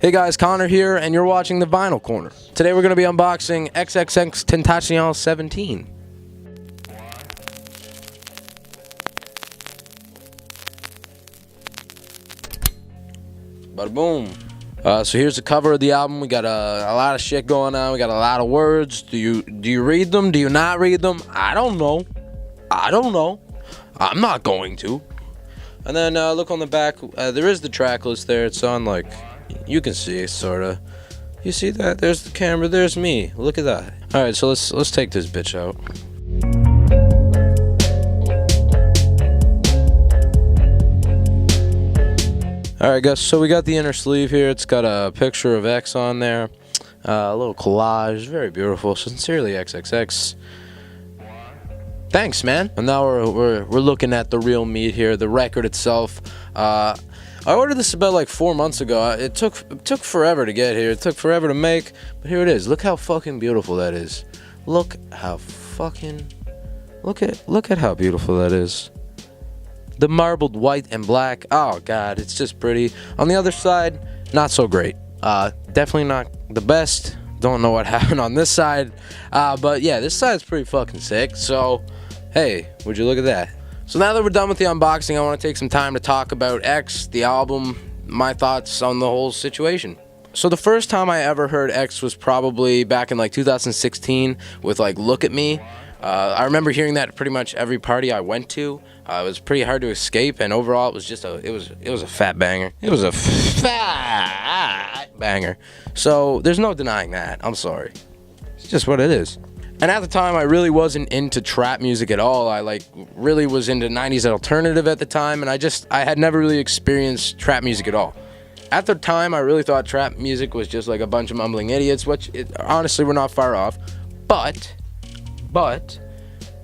Hey guys, Connor here, and you're watching the Vinyl Corner. Today we're going to be unboxing XXXtentation 17. Bada boom. So here's the cover of the album. We got a lot of shit going on. We got a lot of words. Do you read them? Do you not read them? I don't know. I'm not going to. And then look on the back. There is the track list there. It's on like, you can see it sorta. You see that? There's the camera. There's me. Look at that. All right, so let's take this bitch out. All right, guys. So we got the inner sleeve here. It's got a picture of X on there. A little collage. Very beautiful. Sincerely, XXX. Thanks, man. And now we're looking at the real meat here, the record itself. I ordered this about like 4 months ago. It took forever to get here. It took forever to make, but here it is. Look how fucking beautiful that is. Look at how beautiful that is. The marbled white and black. Oh god, it's just pretty. On the other side, not so great. Definitely not the best. Don't know what happened on this side. But yeah, this side's pretty fucking sick. So, hey, would you look at that? So now that we're done with the unboxing, I want to take some time to talk about X, the album, my thoughts on the whole situation. So the first time I ever heard X was probably back in like 2016 with like Look at Me. I remember hearing that at pretty much every party I went to. It was pretty hard to escape, and overall it was just it was a fat banger. It was a fat banger. So there's no denying that. I'm sorry. It's just what it is. And at the time, I really wasn't into trap music at all. I like really was into 90s alternative at the time, and I had never really experienced trap music at all. At the time, I really thought trap music was just like a bunch of mumbling idiots, which honestly we're not far off. But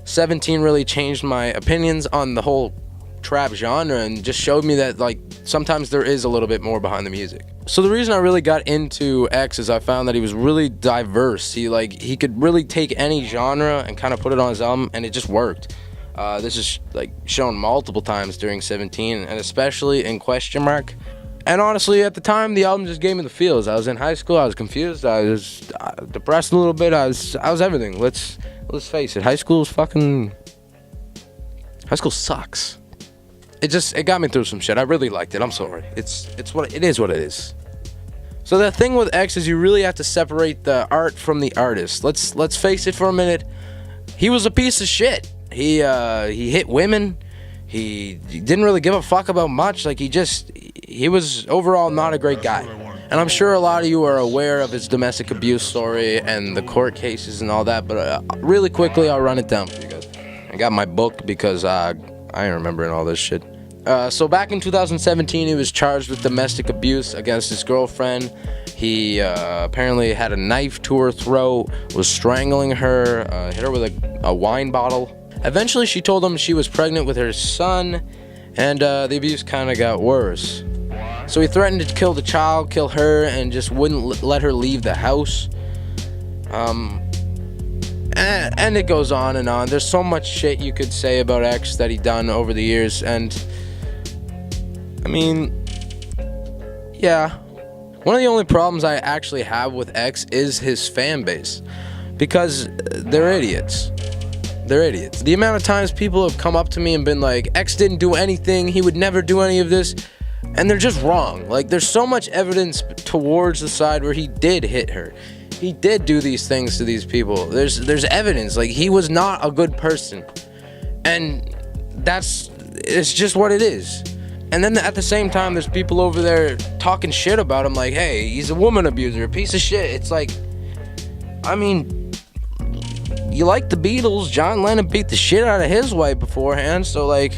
17 really changed my opinions on the whole trap genre and just showed me that like sometimes there is a little bit more behind the music. So the reason I really got into X is I found that he was really diverse. He could really take any genre and kind of put it on his album, and it just worked. This is like shown multiple times during 17, and especially in Question Mark. And honestly, at the time, the album just gave me the feels. I was in high school. I was confused. I was depressed a little bit. I was everything. Let's face it. High school sucks. It got me through some shit. I really liked it. I'm sorry. It is what it is. So the thing with X is you really have to separate the art from the artist. Let's face it for a minute. He was a piece of shit. He hit women. He didn't really give a fuck about much. Like he was overall not a great guy. And I'm sure a lot of you are aware of his domestic abuse story and the court cases and all that. But really quickly, I'll run it down for you guys. I got my book because I ain't remembering all this shit. So back in 2017, he was charged with domestic abuse against his girlfriend. He apparently had a knife to her throat, was strangling her, hit her with a wine bottle. Eventually, she told him she was pregnant with her son, and the abuse kind of got worse. So he threatened to kill the child, kill her, and just wouldn't let her leave the house. And it goes on and on. There's so much shit you could say about X that he done over the years, and I mean, yeah. One of the only problems I actually have with X is his fan base, because they're idiots. They're idiots. The amount of times people have come up to me and been like, X didn't do anything, he would never do any of this, and they're just wrong. Like, there's so much evidence towards the side where he did hit her. He did do these things to these people. There's evidence. Like, he was not a good person. And it's just what it is. And then at the same time, there's people over there talking shit about him like, hey, he's a woman abuser, a piece of shit. It's like, I mean, you like the Beatles, John Lennon beat the shit out of his wife beforehand, so like,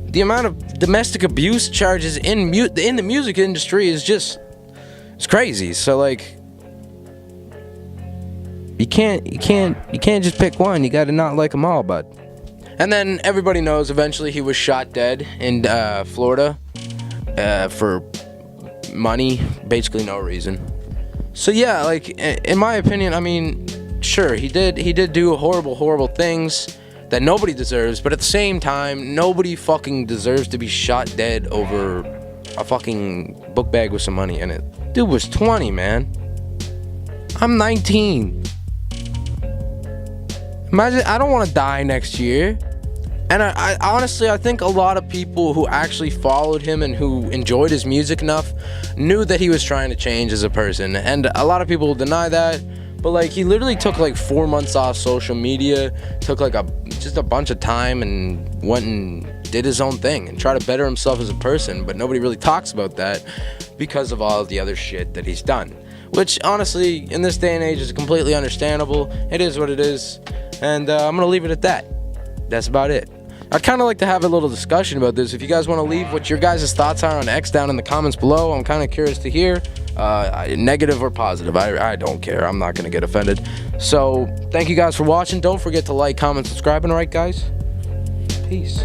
the amount of domestic abuse charges in the music industry is just, it's crazy. So like, you can't just pick one. You gotta not like them all, bud. And then everybody knows eventually he was shot dead in Florida for money, basically no reason. So yeah, like in my opinion, I mean, sure, he did do horrible things that nobody deserves, but at the same time, nobody fucking deserves to be shot dead over a fucking book bag with some money in it. Dude was 20, man. I'm 19. Imagine, I don't want to die next year. And I honestly, I think a lot of people who actually followed him and who enjoyed his music enough knew that he was trying to change as a person. And a lot of people deny that. But like, he literally took like 4 months off social media, took like just a bunch of time and went and did his own thing and tried to better himself as a person. But nobody really talks about that because of all of the other shit that he's done. Which honestly, in this day and age, is completely understandable. It is what it is. And I'm gonna leave it at that. That's about it. I'd kind of like to have a little discussion about this. If you guys want to leave what your guys' thoughts are on X down in the comments below, I'm kind of curious to hear. Negative or positive, I don't care. I'm not going to get offended. So, thank you guys for watching. Don't forget to like, comment, subscribe, and alright guys, peace.